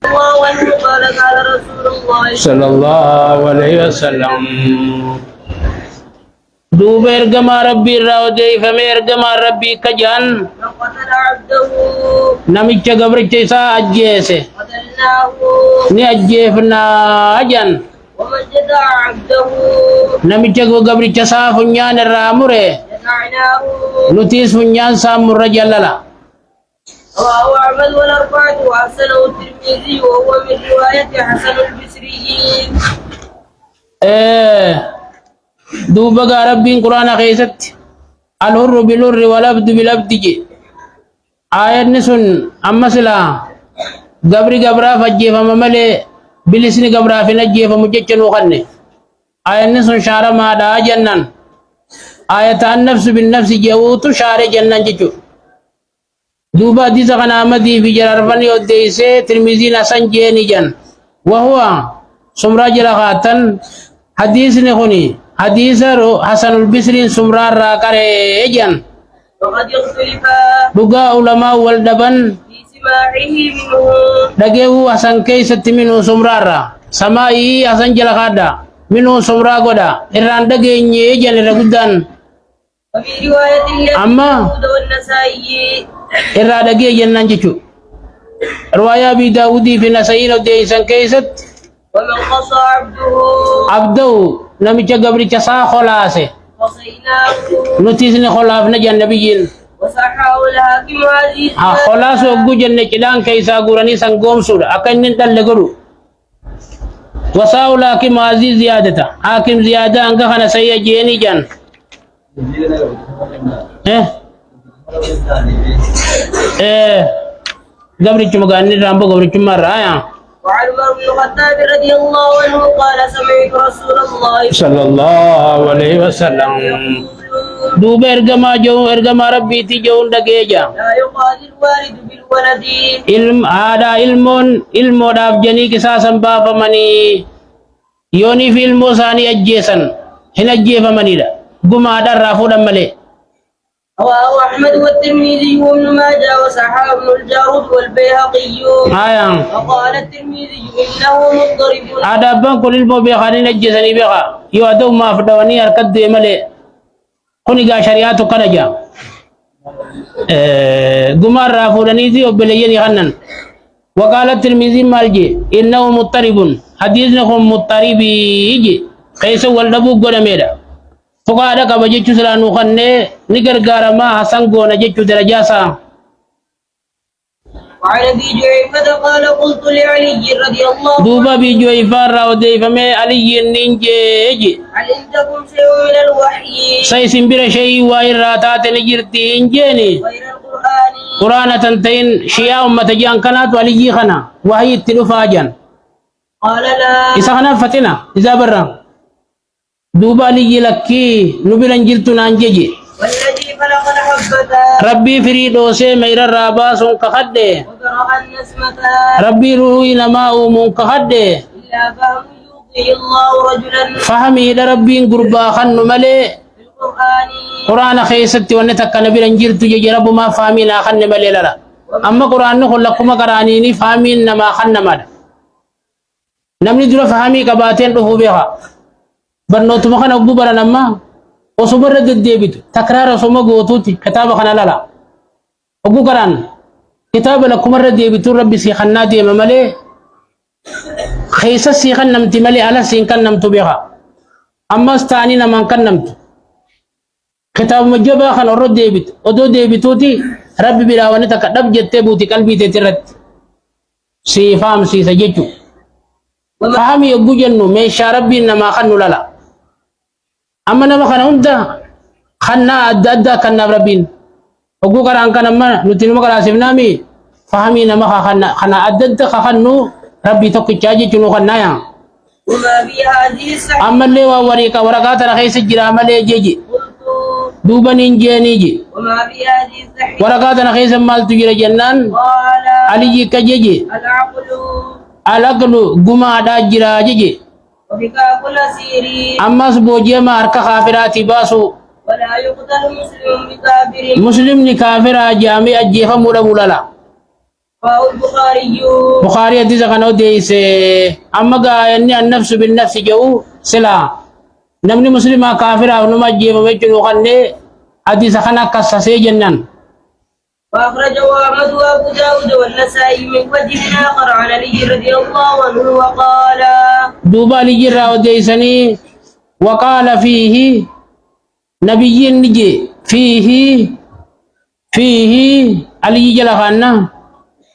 الله عنه قال قال رسول الله صلى الله عليه وسلم دوب ارجما ربي راودي فما ارجما ربي كجان فقتل عبده نميچ غبرچ سا اجيسه قتلناه ني اجيفنا اجان ومجد عبده نميچ غبرچ سا فنيان رامره جزعناه نتيس فنيان سامر جللا رواه أحمد والأربعة وحسنه الترمذي وهو من رواية حسن البصري. دوبا ربي قرآن خيست الحر بالحر والعبد بالعبد جي آية نسون أما سلا قبري قبرا فجي فمملي بلسن قبرا فنجي فمججن وخني آية نسون شار ما دا جنن آية النفس بالنفس جووت شار جنن جيجو دوبا دي سخنا مدي في جرار فني وديسي ترمزين أسان جيني جن وهو سمرا جلغاتن حديث نخوني حديث حسن البصري سمرا راكري جن وقد اختلف بقى علماء والدبن في سماعه منه دقيقو حسن كيست منه سمرا را سمائي حسن جلغادا منه سمرا قدا إران دقيني جن رقدان وفي رواية أما داود والنسائي irraa dhagee jennaan jechuudha. Riwaayaa Abii Daawudii fi Nasa'iin odeessan keessatti ومن قصى عبده abda'u namicha gabricha isaa kholaase قصيناه nuti isni kholaafna jenne biyyiin وصححه الحاكم عزيز kholaas hogguu jenne cidhaan keessaa guuranii sangoomsuudha akka inni dhalle godhu. Wasaa'u laakiin maazii ziyaadata haakim ziyaadaa hanga kana sayya jeenii jan. قبرك مغاني رامبو قبرك مرة وعن عمر بن الخطاب رضي الله عنه قال سمعت رسول الله صلى الله عليه وسلم دوب ارغما ربي تي جو دغيجا لا يقال الوالد بالولد علم هذا علم داب جني كساسن بافمني يوني في الموساني اجيسن هنا جيف مني دا غما دار رافو دمله رواه أحمد والترمذي وابن ماجه وصححه ابن الجارود والبيهقي. وقال الترمذي إنه مضطرب. هذا بان كل المبيخانين الجسني بيخا يوادو ما فدواني أركض ملي كوني قا شريعة كنجا قمار رافوداني ذي وبليين يخنن. وقال الترمذي مالجي إنه مضطرب حديث نكون مضطرب يجي قيس والدبو قدميدا فقال كبجيتشو سلانو خنّي نقر قارما حسن قونا جيتشو درجاسا. وعن أبي جعفر قال قلت لعلي رضي الله عنه دوبا بي جويفار راودي فمي علي النينجي هل عندكم شيء من الوحي سيسن بر شيء وائر راتات نجرتي انجيني غير القرآن قرآن تنتين شيئا أمة جان كانت علي خنا وهي التلفاجا قال لا إذا خنا فتنا إذا برا دوبا لي لكي نبيل جلت نانجي والذي خلق الحبة ربي فريدو سي مير الراباس كخده وبرأ النسمة ربي روحي نما أمون كخده إلا فهم يوقي الله رجلا فهمي لربي قربا خن ملي في القرآن قرآن خيستي ونتك نبيل جلت جي رب ما فهمينا خن ملي للا أما قرآن نقول لكم قرانيني فهمين نما خن مل نمني دول فهمي كباتين رفو بها برنوتو مخان أبو برنما وصبر الديبت تكرار وصما قوتوتي كتاب خنا لا أبو قران كتاب لكم الديبت ربي سيخنا دي مملي خيسا سيخن نمت ملي على سيخن نمت بها أما استاني نمان كن نمت كتاب مجبا خنا رد ديبت ودو ديبتوتي ربي بلا ونتك دب جتبوتي قلبي تترت سيفام سيسجتو فهمي يقول جنو ميشا ربي نما خنو لا أما نما خنا هندا خنا أدى كنا ربين أقول كران كنا ما نتنم كرا سبنامي فهمي نما خنا أدى خنو ربي توك تجاجي جنو خنا يا وما في هذه السحر أما اللي ووريكا ورقات رخيص جرام اللي جيجي دوبا نينجي وما في هذه السحر ورقات رخيص مال تجري جنان قال علي كجيجي العقل الأقل قما دا جرا جيجي وبكاء الأسير أما سبوجي ما أركا خافراتي باسو ولا يقتل مسلم بكافر مسلم ني كافر جامع جيفا مولا مولا رواه البخاري. بخاري حديث كان وديس أما قايني النفس بالنفس جو سلا نمني مسلم كافر أو نما جيب وجهه خلني حديث كان كساسي جنان. وأخرجه أحمد وأبو داود والنسائي من وجه آخر عن علي رضي الله عنه وقال دوبا لجرا وديسني وقال فيه نبي نجي فيه علي جلخانا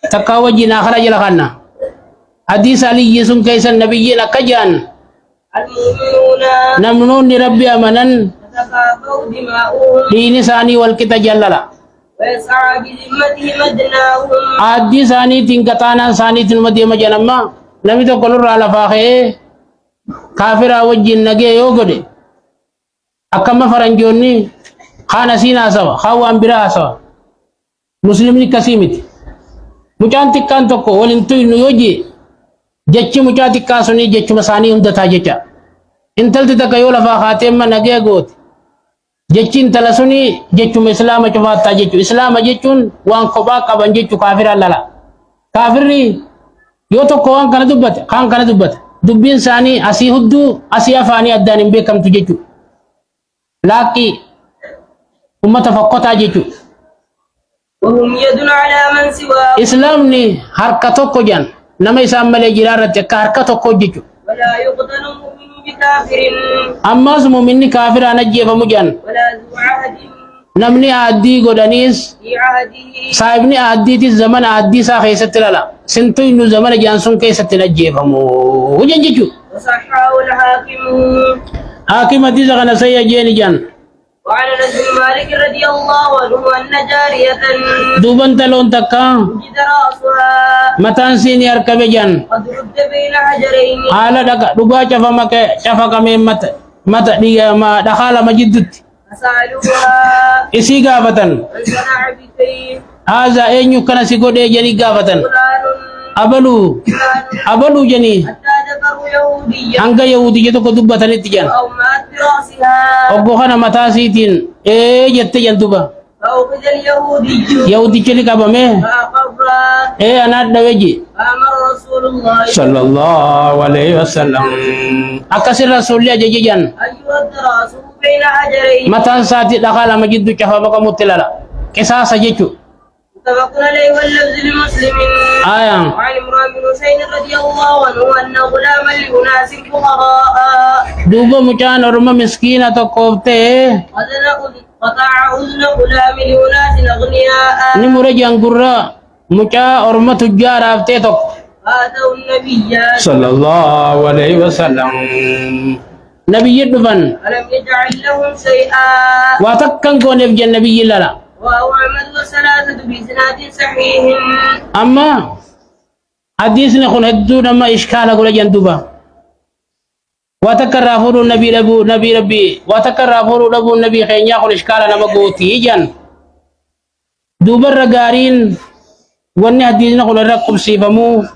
تكاوجنا خرج لخانا حديث علي يسون كيس النبي لكجان المؤمنون نمنون ربي أمنا تتكافأ دماؤهم دين ثاني والكتا جللا ويسعى بذمتهم أدناهم. عادي ثاني تنكتانا ثاني تنمدي مجنما نمي تقولوا على فاخي كافر وجه نجي يوغدي أكما فرنجوني خانا سينا سوا خوان برا سوا مسلمني كسيمت mucaan xiqqaan tokko waliin tuynu yoo jee jechi mucaa xiqqaa suni jechuma isaanii hundataa jecha intalti takka yoo lafaa kaateemma nagee goote jechi intala suni jechuma islaama cufaattaa jechu islaama jechuun waan kophaa qaban jechu kaafiraan lala kaafirri yoo tokko waan kana dubbate kaan kana dubbate dubbiin isaanii asii hudduu asii afaanii addaan hin beekamtu jechu laaqqii ummata fokkotaa jechu وهم يد على من سواه إسلامني حركة كوجان نما إسلام ملي جرارة حركة كوجيجو ولا يقتل مؤمن بكافر أما مؤمن كافر أنا جيف مجان ولا ذو عهد نمني عادي غدانيس في عهده صاحبني عادي تي زمان عادي سا خيست لا سنتو إنه زمان جانسون كيست جيف مو وجن جيجو وصححه الحاكم. حاكم دي زغنا سيا جيني جان. وعن انس بن مالك رضي الله عنه ان جاريه دوبن تلون تكا وجد راسها متان سيني أركب جان قد رد بين حجرين حالا دكا دبا شفا كمي مت دي ما دخال مجدت فسالوها إسي غافتن من صنع بكيف هذا أين يكن سيقول جاني غافتن فلان أبلو جاني حتى ذكروا يهوديا hanga yahudiyya tokko dubbatanitti jan او مات براسها obbo kana mataa isiitiin jette jan duba فاخذ اليهودي yahudichi ni qabame فاقر anaat dhaweji فامر رسول الله sallallahu alaihi wasallam akkasin rasulli ajaje jan ان يرد راسه بين حجرين mataan isaati dhakaa lama jiddu cafa baqa mutti lala qisaasa jechu متفق عليه واللفظ لمسلم. aya وعن عمران بن حسين رضي الله عنه ان غلاما لاناس فقراء duuba mucaan orma miskiina tokkoofte قطع اذن غلام لاناس اغنياء ni mure jangurra mucaa orma tujjaaraafte tokko فاتوا النبي sallallahu alaihi wasallam nabiyyi dhufan فلم يجعل لهم شيئا waa takkan gooneef jan nabiyyi lala وهو احمد وثلاثه باسناد صحيح. أما حديثنا خن هدونا ما إشكال أقول جندوبا وتكرر فور النبي لبو نبي ربي وتكرر فور لبو النبي خين يأخذ إشكال أنا بقوتي جن دوبا رجارين وني حديثنا خن ركب سيفمو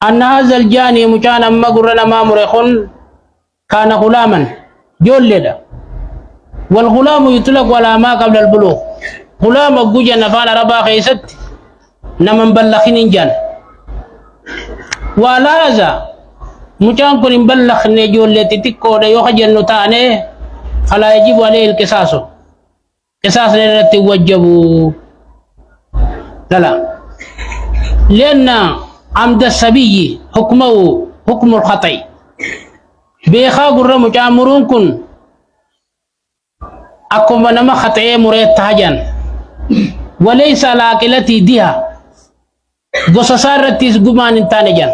أن هذا الجاني مكان أما قرنا ما مريخون كان غلاما جولدا والغلام يطلق ولا ما قبل البلوغ غلام أبوجا نفال ربا خيست نمن بلخين جان ولا هذا مكان كن بلخ نجول لتتكو يخجل نتاني فلا يجب عليه القصاص قصاص التي وجبوا لا لأن عمد السبي حكمه حكم الخطأ بيخا قرر مجامرون كن أكما نما خطأ مريد تهجان وليس على عقلتي ديها قصصارتي سقمان انتانجان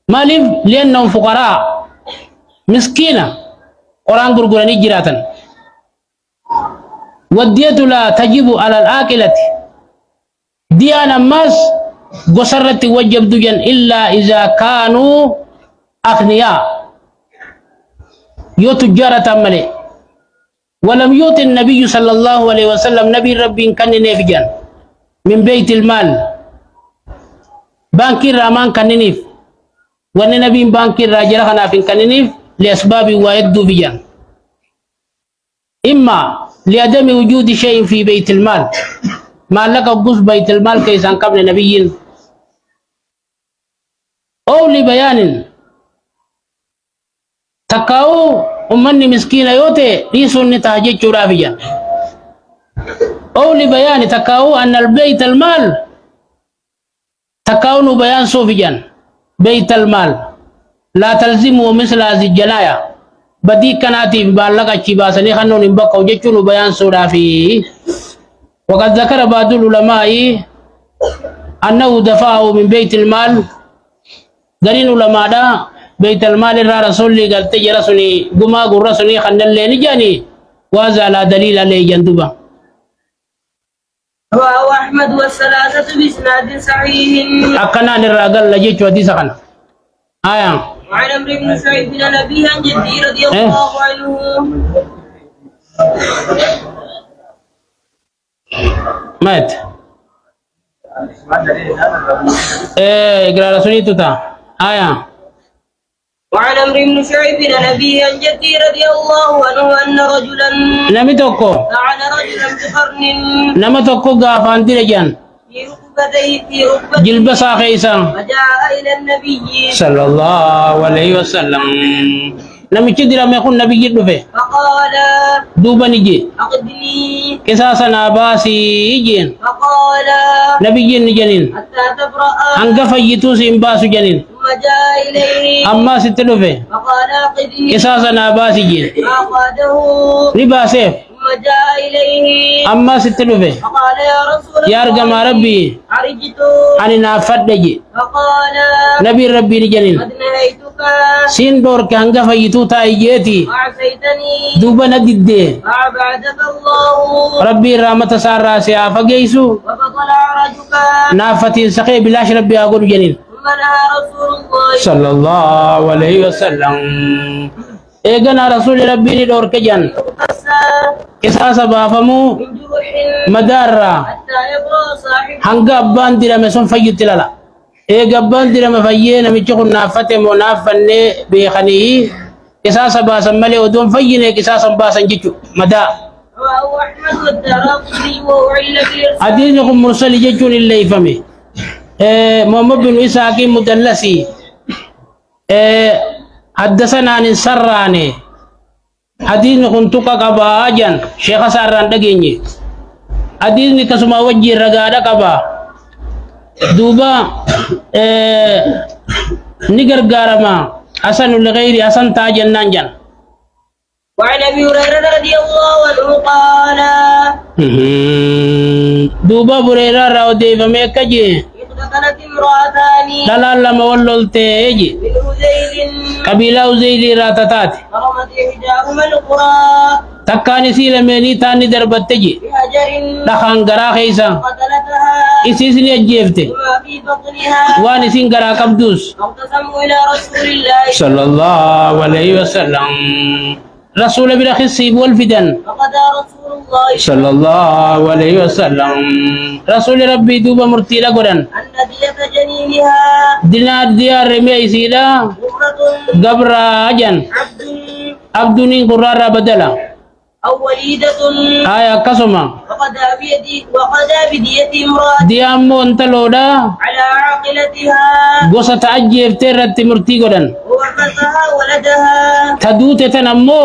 مالف لأنهم فقراء مسكينة قرآن قرقراني جراتا والدية لا تجب على العاقلة ديانا ماس قصرت وجب دجان إلا إذا كانوا أغنياء يو تجارة ملي ولم يؤت النبي صلى الله عليه وسلم نبي ربي كان نفجان من بيت المال بانكي رامان كان نف وان نبي بانكي راجل خنافين كان نف لأسباب ويدو فيجان إما لعدم وجود شيء في بيت المال مالك قص بيت المال كيسان قبل نبيين أو لبيان تكاو أمني مسكينة يوتي ريسون نتاجي شرافيا أو لبيان تكاو أن البيت المال تكاون بيان صوفيا بيت المال لا تلزمه مثل هذه الجناية بدي كناتي بالغ شباسني خنون بقى وجتشون بيان صرافي وقد ذكر بعض العلماء أنه دفعه من بيت المال قرين علماء دا بيت المال را رسول لي قال تجرسني قما قرسني خن اللي نجاني وهذا لا دليل عليه جندوبا رواه أحمد والثلاثة بإسناد صحيح. أكنا نراجل لجيت ودي سخنا آية وعن عمرو بن سعيد بن أبيه عن جدي رضي الله عنه مات اقرا رسولي توتا آية وعن عمرو بن سعيد بن أبيه عن جدي رضي الله عنه أن رجلا نمي توكو لعن رجلا بقرن نما توكو غافان ديرجان في ركبته جلب ساخيسا فجاء إلى النبي صلى الله عليه وسلم نمي تدرى ما يكون نبي جدو فيه فقال دوبا نجي أقدني كساسا ناباسي يجين فقال نبي جن جنين حتى تبرأ هنگا فيتو سيمباسو جنين ثم جاء إليه أما ستلو فيه فقال أقدني كساسا ناباسي جين فأخذه لباسه ثم جاء إليه أما ستلو فيه فقال يا رسول يا رجما ربي عرجت أنا نافد دجي فقال نبي ربي نجنين قد نهيتك سين دور كهنگا فيتو تايجيتي وعصيتني دوبا ندده فأبعدك الله ربي رحمة سارة سيا فقيسو وبطل عرجك نافتين سقي بلاش ربي أقول جنين ثم نهى رسول الله صلى الله عليه وسلم إيغنا رسول ربي دور كجان قصا كساسا بافمو من جروح مدارا حتى يبرأ صاحبه hanga abbaan dirame sun fayyutti lala eega abbaan dirame fayyee namichi kun naaffate moo naaffanne beekanii qisaasa baasan malee odoon fayyine qisaasan baasan jechu madaa رواه أحمد والدارقطني وأعل بالإرسال. hadiisni kun mursali jechuun illee ifame محمد بن إسحاق مدلسي حدثنا عن سراني حديث كنت قبا أجن شيخ سران دقيني حديث كسما وجه رقادة قبا دوبا نقر قارما حسن لغير حسن تاجن نانجن. وعن أبي هريرة رضي الله عنه قال دوبا بريرا راو ديفا ميكاجي اقتتلت امرأتان دلال لما ولولتي من هذيل قبيلة وزيدي راتتات فرمت إحداهما القرى تكاني سيلميني تاني دربتجي بحجر لخان غرا خيسا قتلتها إسيسني أجيفتي وما في بطنها واني سين غرا كبدوس فاقتسموا إلى رسول الله صلى الله عليه وسلم رسول بالخصيب والفدن فقضى رسول الله صلى الله عليه وسلم رسول ربي دوبا مرتي لقرن أن دية جنينها دينار ديار رمي سيدا غرة قبر أجن عبد عبدني قرار بدلا أو وليدة آية قسما وقضى بدية امرأة ديامو انتلودا على عاقلتها قصة أجيب تيرت مرتي قرن وورثها ولدها تدوت تنمو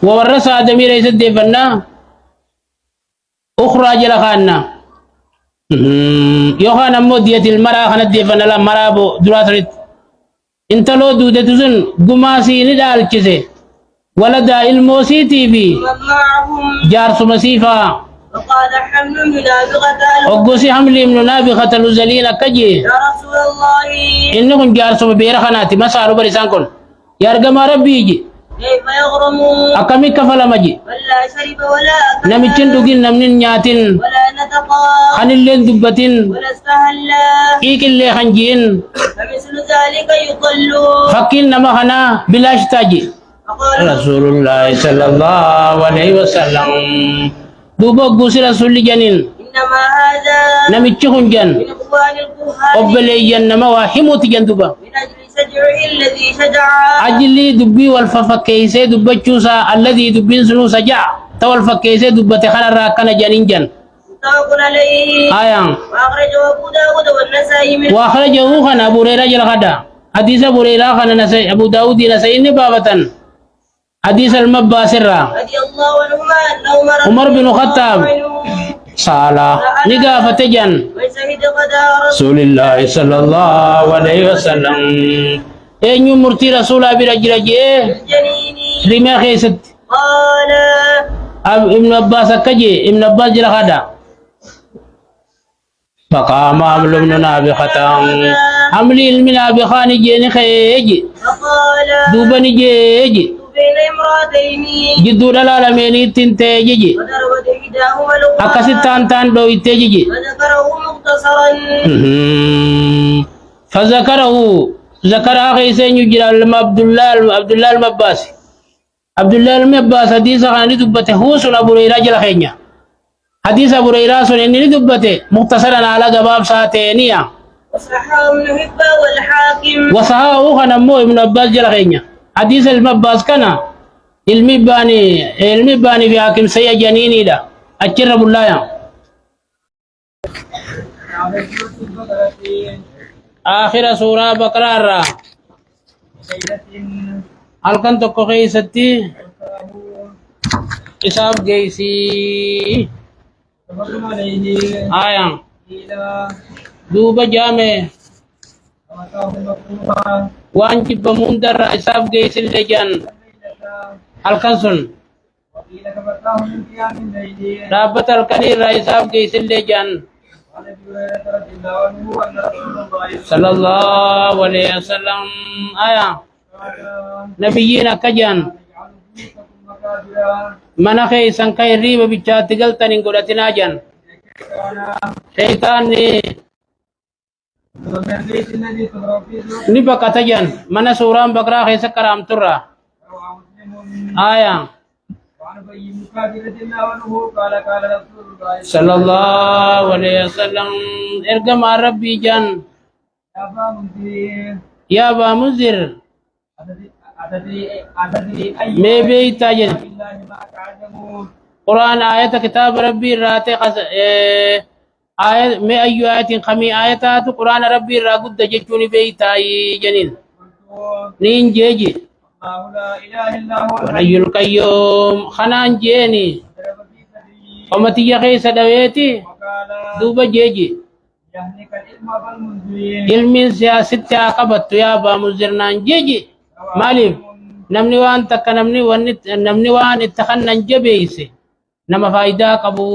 وورث آدمي ليس ديفنا أخرى جل خاننا يوخان أمو دية المرأة خانت ديفنا لا مرابو دراسرت انتلو دودة تزن قماسي ندال كسي ولدا الموسيتي في ومن معهم جارس مسيفا فقال حمل منابغة وقوسي حملي من نابخة الوزلين كجي يا رسول الله إنكم جارس بيرخناتي مسارو بريسانكم يارغم ربي يجي كيف يغرم أكمي كفل مجي من لا شرب ولا أكل نمتين دوغين نمنين نياتين ولا نتقى خن اللين دبتين ولا استهلا إيك اللي خنجين فمثل ذلك يضل فكين نما خنا بلاش تاجي فقال رسول الله صلى الله عليه وسلم دوبا قوسي رسول جنين إنما هذا نمتشون جن من إخوان الكهان قبلي جنما وحموت جن دوبا من أجل سجعه الذي شجع أجلي دبي والففكيسي دبتشوسا الذي دبين سنو سجع تول فكيسة دبت خنا راكنا جنين جن متفق عليه. آيان وأخرجه أبو داود والنسائي من وأخرجه خنا أبو هريرة جل غدا حديث أبو هريرة خنا نسائي أبو داود نسائي بابة حديث المباسرة رضي الله عنهما أنه عمر بن الخطاب صالح نقافة جن وشهد قضاء رسول الله صلى الله عليه وسلم أين مرتي رسول أبي رجل الجنين. رمى خيست قال ابن عباس كجي ابن عباس جل غدا فقام عمل بن نابخة عمل من نابخان جيني خيجي فقال دوبني جيجي بين امرأتين جدو العالمين تنتيجي وضربت إحداهما الأخرى أكاسي تان دو يتيجي فذكره مختصرا. فذكره ذكر أخي سينجي عبد الله المباسي عبد الله المباس حديث خاني دبته هو سن أبو هريرة جل خينيا حديث أبو هريرة سن إني دبته مختصرا على جواب ساعتين وصححه ابن حبان والحاكم. وصححه خنمو ابن عباس جل خينيا حديث المباس كان علمي باني في حاكم سيا جنيني لا أجرب الله يا آخر سورة بقرة halkan tokko keessatti isaaf geessi ayaan duuba jaame waan jibbamu hundarra isaaf geessillee jedhan halkan sun dhaabbata halkanirraa isaaf geessillee jedhan sallallahu alaihi wasallam ayaan نبيين كجان من أخي سنكاي ريب بيشات قلتن قلتنا جان شيطان نبقى تجان من سوران بقرا خي سكرام ترى آية صلى الله عليه وسلم ارجم ربي جان يا با منذر मैं भी ताजन कुरान आयत किताब रब्बी राते आयत मैं अय्यु आयतिन खमी आयता तो कुरान रब्बी रागुद जचुनी बे ताई जनिन नीन जेजी अय्युल कय्यूम खनान जेनी अमतिया के सदवेती दुबा जेजी ilmin siyaasitti haa qabattu yaa baa muzirnaan jeji maaliif namni waan takka namni waan itti kannan jabeeyse nama faayidaa qabu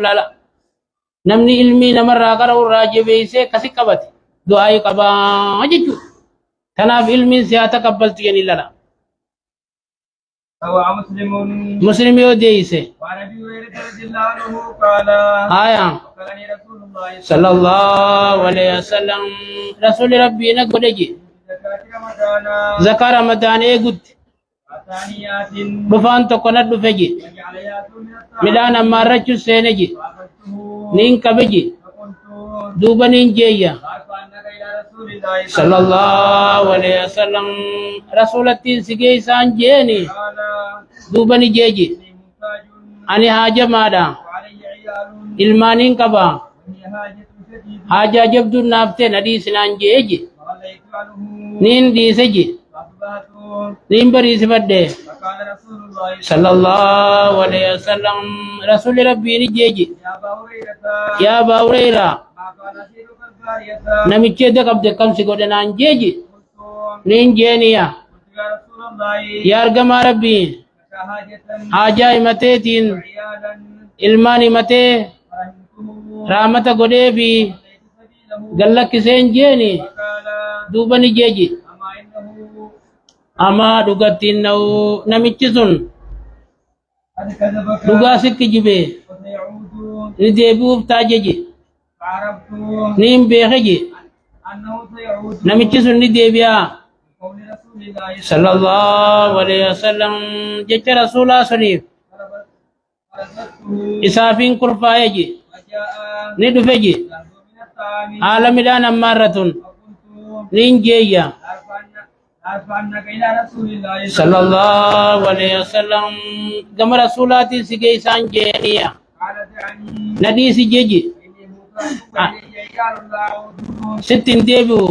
lala namni ilmii namarraa qara'u irraa jabeeyse kasi qabate du'aayi qabaa jechuudha kanaaf ilmiin siyaata qabbaltu jeni lala مسلم يوديسه آية صلى الله عليه وسلم رسول ربي نقولي ذكر رمضان يقول بفان تكونت بفجي مدانا مرچو سينجي نين كبجي دوبا نين جيا صلى الله عليه وسلم رسول التين سيجي سان جيني دوبني جيجي أني حاجة مادا ilmaanin qaba haja jabdu nafte nadi sinan jeji nin diseji nin bari sifadde sallallahu alaihi wasallam rasul rabbi ni jeji ya ba hurayra namiche de kabde kam si godenan jeji nin jeniya ya argama rabbi haja imatetin ilmani mate rahmata godeefi gallakkiseen jeeni duubani jeeji ama dhugattiin namichi sun dhugaa sitti jibe ni deebi'uuf taajeji ni hin beekeji namichi sun ni deebi'a sallallahu alaihi wasallam jecha rasuulaa suniif isaafin kurfaayeji ni dhufeji haala midhaan ammaarratun nin jeeyya أرفعنك إلى رسول الله صلى الله عليه وسلم كما رسولات سجيسان جينيا قالت عني ندي سجيجي إني مكان يجعل الله وجوده ستين ديبو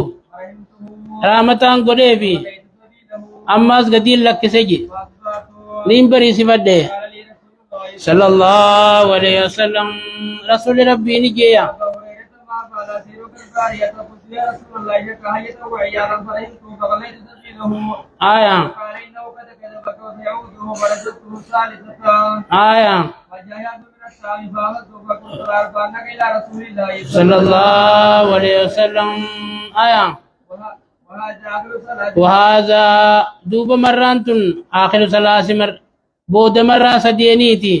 فرحمته رامتان قديبي وليت سبيله أماس قديل لك سجي فأصبحت نيمبري سفده قال لي رسول الله صلى الله عليه وسلم رسول ربي نجيا أبا هريرة ما قال سيرك البارية فقلت يا رسول الله كهية وعيالا فرحمت فغليت سبيله آية قال إنه قد كذبك وسيعوده فرددته ثالثة آية فجاءت من الشام فأخذت فقلت أرفعنك إلى رسول الله صلى الله عليه وسلم آية وهذا آخر صلاة وهذا دوب مرانتن آخر ثلاث بود مرة سدينيتي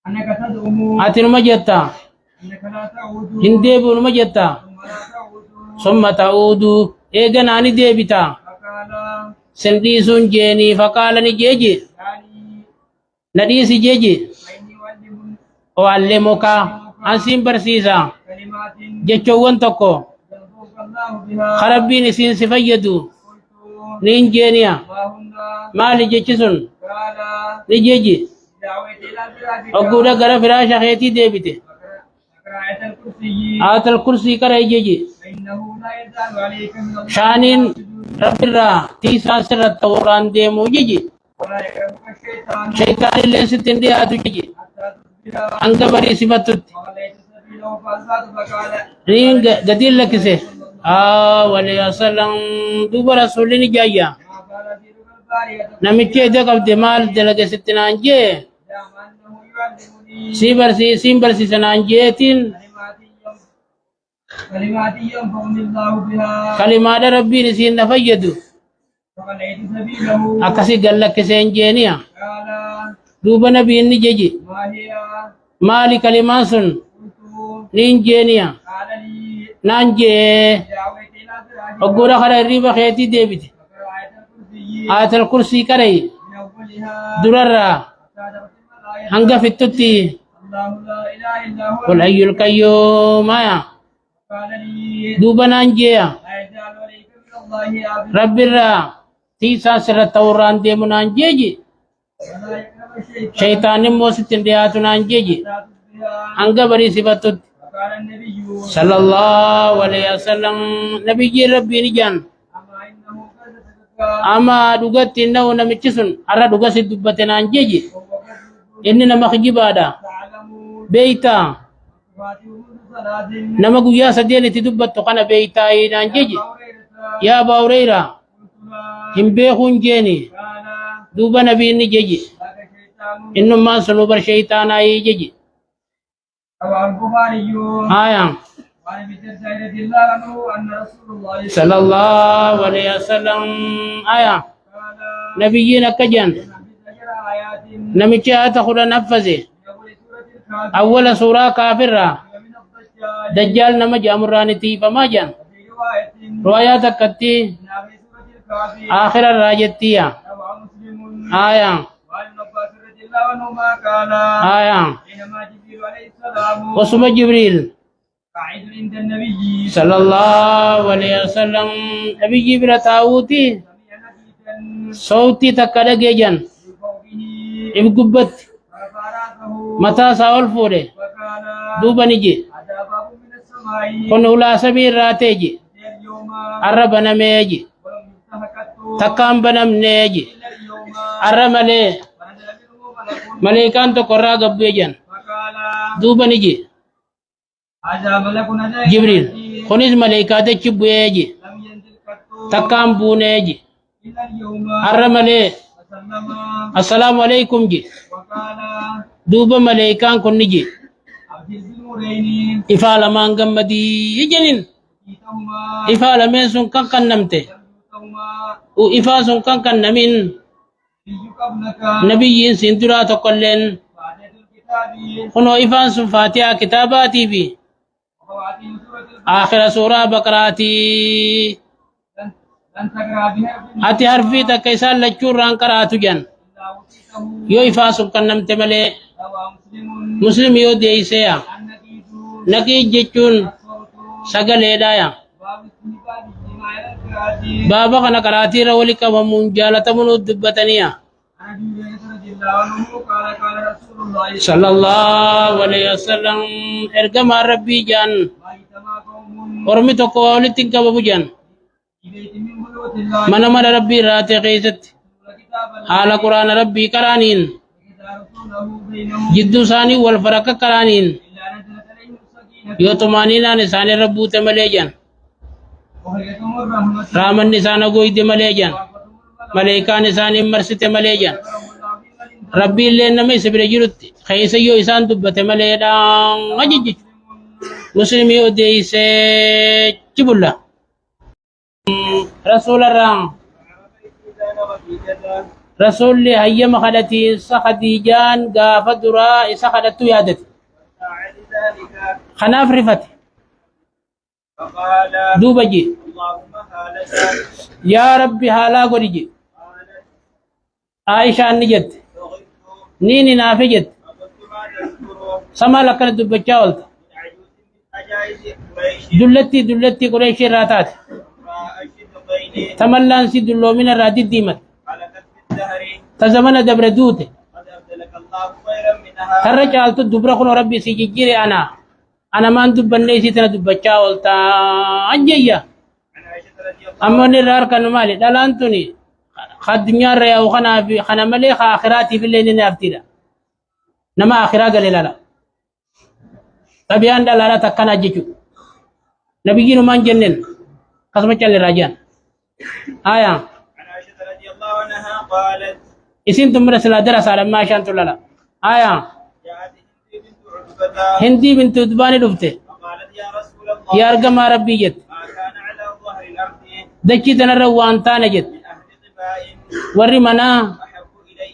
أنك تدعو أتن مجتا أنك لا تعود هنديبون مجتا ثم لا تعود ثم تعود إيغن أني ديبتا فقال سنديسون جيني فقال نجيجي يعني نديسي جيجي فإني أعلم وعلمك أنسين برسيسا كلمات جيشوون تكو يرضوك الله بها خربين سين سفيدو قلت نين جينيا ما هن مالي جيشسون قال نجيجي دعوت إلى فراشك أقول غرا فراش خيتي ديبته قراءة الكرسي آت الكرسي كراي جيجي فإنه لا يزال عليك من الله شانين رب الرا تيسا سر التوران ديمو جيجي ولا يكرهك الشيطان شيطان اللي ستندي آتو جيجي حتى تصبح أنك بري صفتت وغليت سبيله فأصبحت فقال رين قديل لك سي ولي وسلم دوب رسولين جايا ما قال في ربع البارية نمتشي دقب دمال دلق ستنان جي دام أنه يعلمني سيبر سي سنان جيتين كلمات ينفعني الله بها كلمات ربي نسين نفيدو فغليت سبيله أكسي قال لك سين جينيا قال دوب نبي نجيجي ما هي مالي كلمات سن قلت نين جينيا قال لي نانجي دعوت إلى فراشك أقول خلا الريبا خيتي ديبتي وقراءة الكرسي آت الكرسي كري من أولها دررا حتى تختم الآية هنگا في التوتي الله لا إله إلا هو قل أي القيوم آية قال لي دوبا نانجيا لا يزال عليك من الله عبد رب الرا تيسا سر التوران ديمو نانجيجي ولا يكره الشيطان شيطان موسى تندياتو نانجيجي لا تصبح هنگا بري صفتت وقال النبي صلى الله عليه وسلم نبي ربي نجان أما إنه قد صدق أما دوغت إنه نمتشسن أرى دوغت دبت نانجيجي وهو قد إننا مخجبادا تعلم بيتا فاتحه صلاة nama guyyaa sadeen itti dubbattu kana beeytaa naan jeji هريرة yaa Abaa Hureyraa قلت لا hin beekuun jeeni قال duuba nabiinni jeji ذاك شيطان innummaan sunuu bar sheeytaanaayii jeji رواه البخاري aya وعن ابي الدرداء رضي الله عنه ان رسول الله sallallahu alayhi wasallam aya قال nabiyyiin akka jedhan في 10 آيات namichi haata kudhan haffase من أول سورة الكافر awwala suuraa kaafirraa ومن الدجال dajjaal nama jedhamurraa ni tiifamaa jedhan وفي رواية riwaayaa takkatti من آخر سورة الكافر aakhirarraa jettiya رواه مسلم aya وعن ابن عباس رضي الله عنهما قال aya حينما جبريل عليه السلام wasuma jibriil قاعد عند النبي صلى الله عليه وسلم نبي برتاوتي سمع نبيا صوتي تكدغه جن بفوقه ابغبت فرفع راسه متى ساول فوره وقال دوبا نجي هذا باب من السماء كن ولا سبيل راتيجي اليوم عرب نميجي ولم يفتح قط تكام بنم نيجي إلا اليوم عرمله فنزل منه ملك ملائكان تو قرا غبيجن فقال دوبا نجي هذا ملك نزل جبريل خنيز ملائكات تشبويجي لم ينزل قط تكام بونيجي إلا اليوم عرمله وسلم السلام عليكم جي وقال دوبا ملائكان كن نجي أبشر بالنورين إفعل ما غمدي يجنين جئتهما إفعل من سن كان كنمته يملكهما وإفاسون كان نمين نبي قبلك نبيين سندرا تقلن فاتحة الكتاب خنو إفاسون فاتحة كتاباتي في وخواتيم سورة آخر سورة بقراتي لن تقرأ بها أتي حرفي تكيسان لچور ران قراتو جن إلا أوتيته يو إفاسون كان نمت ملي رواه مسلم مسلم يو ديسيا النبي نكي جچون الصوت سگل إدايا باب استهبال الزنا بابا كان كراتي رولك ومن جالة من الدبتنيا صلى الله عليه وسلم ارجم ربي جان ورمي تقوالي تنك ببجان من أمر ربي راتي قيست على قرآن ربي كرانين جدو ثاني والفرق كرانين يوتمانينا نسان ربو تمليجان رامن نسان قويد مليجان ملائكة نسان مرست مليجان ربي اللي نمي سبر جرت خيس يو إسان دبت مليدان أجج مسلم يودي سيجبولا رسول الرام رسول لي هيا مخدتي سخديجان غافة دراء سخدتو يادتي خناف رفت دوبا جي يا ربي هالا قريجي عائشة نجت نيني نافجت سما لكن دبچا ولت دلتي قريش راتات تملان سي دلو من الرادي ديمت تزمن دبر دوت ترجعت دبر خن ربي سيجيري انا ما دبني سي تنا دبچا ولت انجيا امني رار كان مالي دلانتني خدنيا ريا وخنا في خنا ملي اخراتي في الليل نافتيدا نما اخرا قال لا تبيان دلالا تكنا جيجو نبي من جنن قسم چل راجان آية عن عائشة رضي الله عنها قالت اسم تمر سلا درس على ما شانت لا آية جاءت هندي بنت عتبة هندي بنت دبان دفته فقالت يا رسول الله يا ارجم ربي جت ما كان على ظهر الأرض دچي تنر وانتان جت من أهل قباء وري منا أحب إلي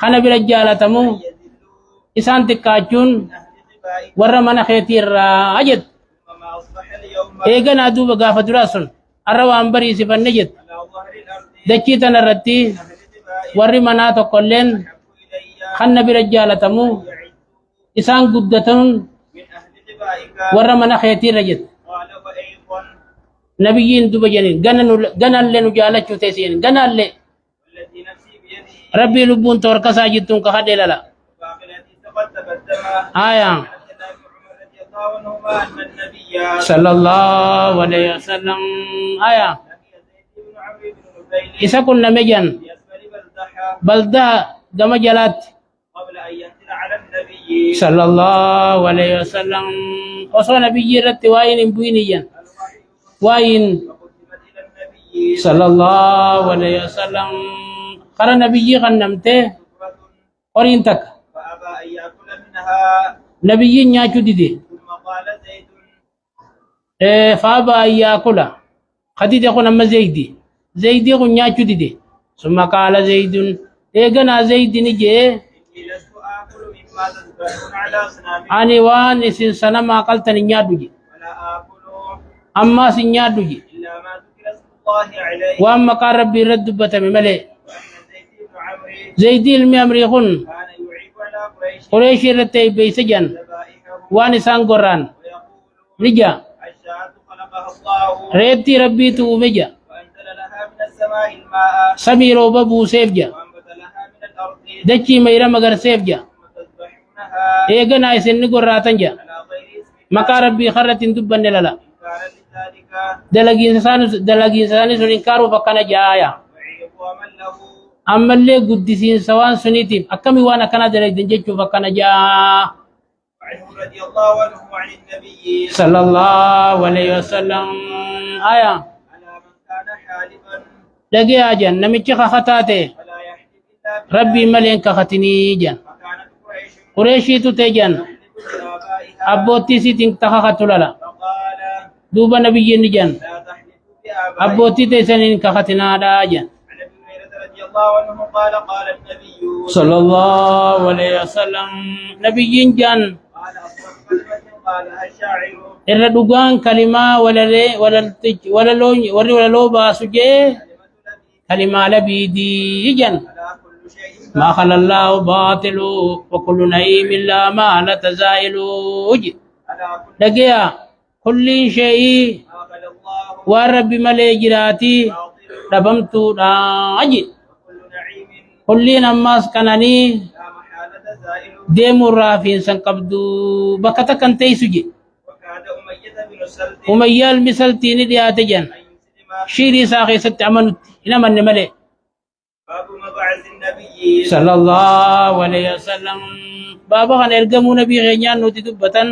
خنا برجالتمو يذلوا اسان تكاچون من أهل قباء ور منا خيتير اجت وما أصبح اليوم ايغن ادو غافت راسل اروان بري سفن نجت على ظهر الأرض دچي تنرتي من أهل قباء وري منا تقولن أحب إلي خنا برجالتمو يعد اسان قدتون من أهل قبائك ور منا خيتير جت قال وأيضا نبيين دوبا جنين غنال لنو جالچو تيسين غنال لي والذي نفسي بيده ربي لبون توركا ساجدتون كخدي لا باقي الحديث قد تقدم آية عن عبد الله بن عمر رضي الله عنهما أن النبي صلى الله عليه وسلم آية لقي زيد بن عمرو بن نفيل إسا كنا مجان في أسفل بلدحة بلدا دم جلات قبل أن ينزل على النبي صلى الله عليه وسلم وصو نبي رت واين بوينيا الوحي واين فقدمت إلى النبي صلى الله عليه وسلم قال نبي غنمته سفرة قرينتك فأبى أن يأكل منها نبي نياچو ديدي ثم قال زيد فابا ياكل خديجه كنا ما زيدي كن نياچو ديدي ثم قال زيد ايغنا زيد نجي إني لست آكل مما تذبحون على أصنامكم ani waan isin sana maqaltan nyaadhuji ولا آكل amma sin nyaadhuji إلا ما ذكر اسم الله عليه waan maqaa rabbii irratti dubbatame malee وأن زيد بن عمرو zaydii ilmi amrii kun كان يعيب على قريش qureeshii irratti eebbeeysa jan ذبائحهم waan isaan gorraan ويقول nija الشاة خلقها الله reettii rabbiitu uume ja وأنزل لها من السماء الماء samii rooba buuseef ja وأنبت لها من الأرض dachii mayra magarseef ja ثم تذبحونها eeganaa isin ni gorraatan ja على غير اسم maqaa rabbii karratti hin dubbanne lala إنكارا لذلك dalagiinsa isaanii sun inkaaruuf akkana jaaya وعظاما له ammallee guddisiinsa waan suniitiif akkamii waan akkana dalagdan jechuuf akkana jaa وعنه رضي الله عنه وعن النبي صلى الله عليه وسلم آية على من كان حالفا لقي أجن نمتش خطاته فلا يحلف إلا بالله ربي ملين كختني جن وكانت قريش قريشي تتجن تحلف بآبائها أبوتي سيتين تخخت للا فقال دوبا نبي جن لا تحلفوا بآبائكم أبوتي تسنين كختنا دا جن عن ابي هريره رضي الله عنه قال قال النبي صلى الله عليه وسلم نبي جن قال اصدق كلمه قالها الشاعر irra dhugaan kalimaa warri walaloo baasu jee كلمه الذي kalimaa labiidii jan على كل شيء ما خلا الله باطل وكل نعيم لا ما لا تزايل على كل دقيا كل شيء ما خلا الله والرب ملي جراتي باطل ربمت أجي وكل نعيم كلين أماس كانني لا محالة زائل ديم الرافين سنقبدو بكتا كان تيسجي وكاد أمية بن سلت أمية المثلتين دياتجن أن يسلم شيري ساخي ست أمنت إنما النملي باب مبعث النبي صلى الله عليه وسلم بابا كان يرقموا نبي غيان نوتي دبتن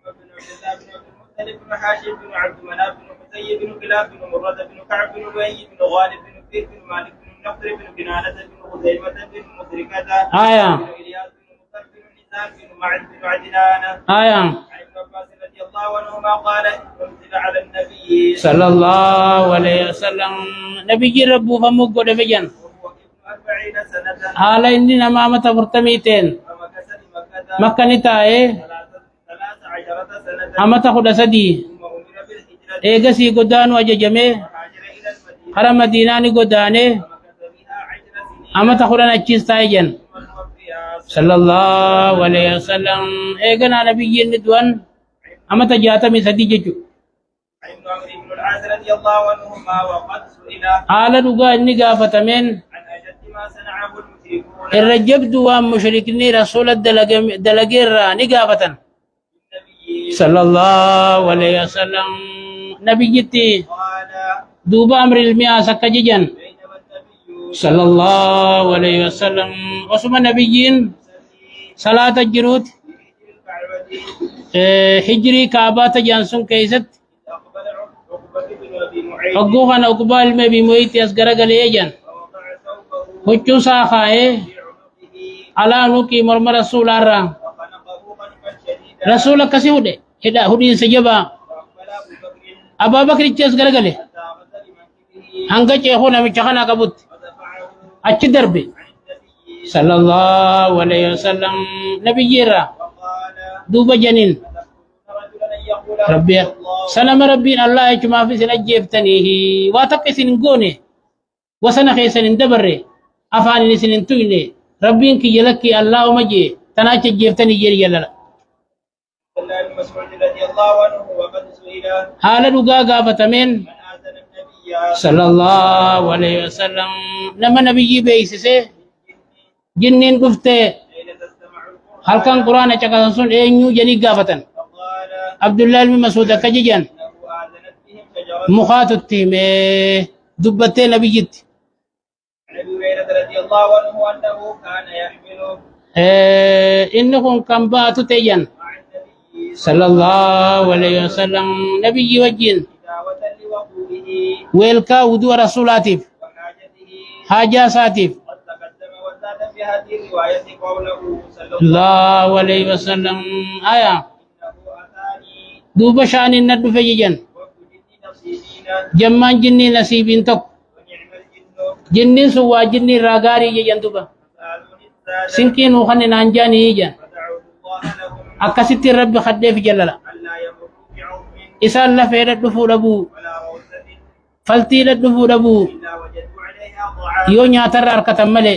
محمد بن عبد الله بن عبد المطلب بن هاشم بن عبد مناف بن قتي بن كلاب بن مرة بن كعب بن لؤي بن غالب بن فيل بن مالك بن النضر بن كنانة بن خزيمة بن مدركة آية بن إلياس بن مطر بن نزار بن معد بن عدنان آية عن ابن عباس رضي الله عنهما قال انزل على النبي صلى الله عليه وسلم نبي ربو فمقو دفجن وهو ابن 40 سنة حالا إني نمامة فرتميتين فمكث بمكة مكة نتاي 13 سنة أما تخد سدي ثم أمر بالهجرة إيغسي قدانو أججمي وهاجر إلى المدينة حرم مديناني قداني فمكث بها 10 سنين أما تخدنا أجيستايجن ثم توفي صلى الله عليه وسلم إيغنا نبي ندوان أما تجاتمي سدي ججو عن عمرو بن العاص رضي الله عنهما وقد سئل حالا دقا إني قافتمين عن أجد ما صنعه المشركون الرجب دوام مشركني رسول الدلقير نقافة النبي صلى الله عليه وسلم نبي جتي قال دوبا أمر المئة سكججن بينما النبي صلى الله عليه وسلم وسمى نبيين يصلي صلاة الجنود في حجر الكعبة هجري كعبات جانسون كيست أقبل عقبة بن أبي معيط وقوخا أقبال ما بمويت يسقر قليجن فوقع ثوبه وچو ساخاء في عنقه على نوكي مرمى رسول الله وخنقه خنقا شديدا رسول كسيودة هدا هدين سجبا وأقبل أبو بكر أبا بكر يسقر قلي حتى غسل بمنكبه هنگا چيخونا مچخنا كبوت ودفعه أچ دربي عن النبي صلى الله عليه وسلم نبي جيرا وقال دوبا جنين أتقتلون رجلا أن يقول ربي ربي الله سلام ربي الله يجمع في سنجيفتنيه واتقي سنقوني وسنخي سنندبري أفعل سننتويني ربي انك يلكي الله مجي تناچ جيفتني جيري يلا الله بن مسعود رضي الله عنه وقد سئل حال دغا غافتمين من آذن النبي صلى الله عليه وسلم لما نبي بيسسه جنين دفته حين تستمع القرآن هل كان قرآن چكاسون اينيو جني غافتن فقال عبد الله بن مسعود كججن إنه آذنت بهم شجرة مخاطتهم دبته نبي جت عن أبي هريرة رضي الله عنه أنه كان يحمل إنكم كم باتوا تيجن مع النبي صلى الله عليه وسلم نبي وجين دعوة لوضوئه ويلكا ودو رسولاتيف وحاجته حاجة ساتيف قد تقدم وزاد في هذه الرواية قوله صلى الله الله عليه وسلم آية إنه أتاني دوب شان الندو فجيجن وابتدي نصيبين جمان جني نصيبين توك ونعم الجن جني سوا جني راغاري جيجن دوبا سألوني السادة سنكين وخن نانجاني يجن فدعوت الله لهم أكست ربي خدي في جلالة ألا يمروا بعظم إسان لفير الدفو لبو ولا روثة فلتي الدفو لبو إلا وجدوا عليها طعام يو نياتر أركة ملي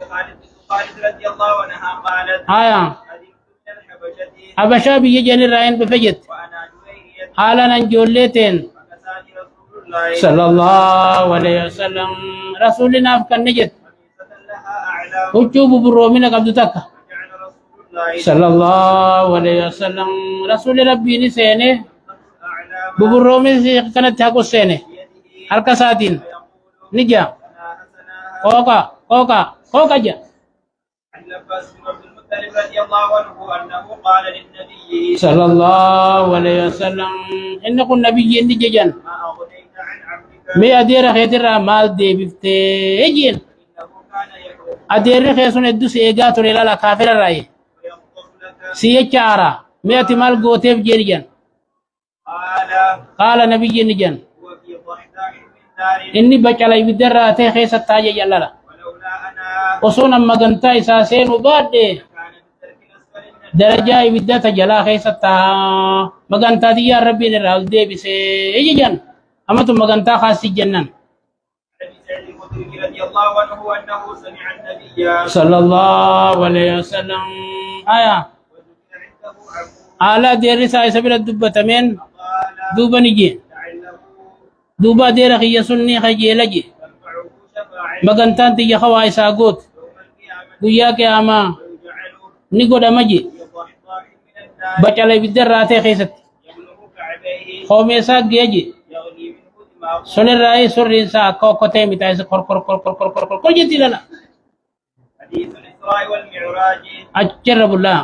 خالد بن خالد رضي الله عنها قالت آية قدمت من الحبشة أبشا بيجن الرأين بفجت وأنا جويرية حالا ننجولتين فكساني رسول الله صلى الله عليه وسلم رسولنا أفكار نجد قميصة لها أعلام وجوب برومنا قبض تكا وجعل رسول الله صلى الله عليه وسلم رسول ربي نسينه أعلام ببرومي كانت تاكو سينه بيده حركة ساتين فيقول نجا سناها كوكا جا عن لباس بن عبد المطلب رضي الله عنه أنه قال للنبي صلى الله عليه وسلم إنكم نبي نججن ما أغنيت عن عبدك مي أدير خيتر مال دي بفتيجين إنه كان يدعو أدير خيسون الدوس إيغاتو للا كافر الرأي ويغضب لك سيجارة مي أتمال قوتيف جيرجن قال قال نبي نجن هو في ضحضاح من نار إني بچلا يبدر تي خيس التاج يلالا ولولا أنا وصونا مغنتا إساسين وبعد كان من ترك الأسفل من درجة يبدأ تجلا خيس التا مغنتا دي يا ربي نرال دي بس إيجن أما تو مغنتا خاص جنن أبي سعيد الخدري رضي الله عنه أنه سمع النبي صلى الله عليه وسلم آية وذكر عنده عبود على دير ساي سبيل الدبة من قال دوبا نجي دع دوبا ديرا خي سني خجيلجي تنفعه شفاعة بغنتان تي خوا إساقوت يوم القيامة وياك يا أما ويجعل نقول أمجي يضحضاح من النار بچالي بدراتي خيست يبلغ كعبيه خومي ساق جيجي يغلي منه دماغه سنر رأي سر إنسا كوكوتي متايس كور كور كور كور كور كور كور كور جتي لنا حديث الإسراء والمعراج أجرب الله